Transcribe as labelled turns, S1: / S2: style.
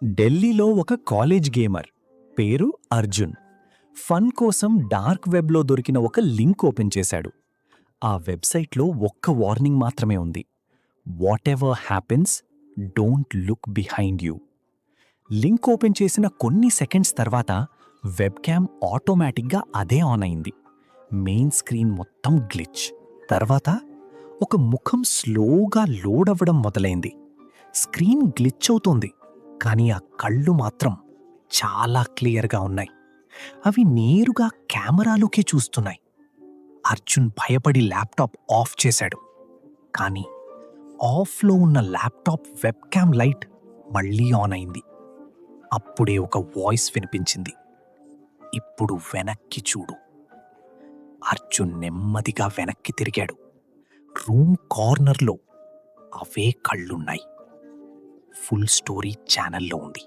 S1: ఢిల్లీలో ఒక college gamer పేరు అర్జున్ ఫన్ కోసం డార్క్ వెబ్లో దొరికిన ఒక లింక్ ఓపెన్ చేశాడు. ఆ వెబ్సైట్లో ఒక్క వార్నింగ్ మాత్రమే ఉంది: what ever happens, don't look behind you. Link open చేసిన కొన్ని సెకండ్స్ తర్వాత వెబ్ క్యామ్ ఆటోమేటిక్గా అదే ఆన్ అయింది. మెయిన్ స్క్రీన్ మొత్తం గ్లిచ్. తర్వాత ఒక ముఖం స్లోగా లోడ్ అవ్వడం మొదలైంది. స్క్రీన్ గ్లిచ్ అవుతోంది, కానీ ఆ కళ్ళు మాత్రం చాలా క్లియర్గా ఉన్నాయి. అవి నేరుగా కెమెరాలోకే చూస్తున్నాయి. అర్జున్ భయపడి ల్యాప్టాప్ ఆఫ్ చేశాడు. కానీ ఆఫ్లో ఉన్న ల్యాప్టాప్ వెబ్ క్యామ్ లైట్ మళ్ళీ ఆన్ అయింది. అప్పుడే ఒక వాయిస్ వినిపించింది: ఇప్పుడు వెనక్కి చూడు. అర్జున్ నెమ్మదిగా వెనక్కి తిరిగాడు. రూమ్ కార్నర్లో అవే కళ్ళున్నాయి. ఫుల్ స్టోరీ ఛానల్లో ఉంది.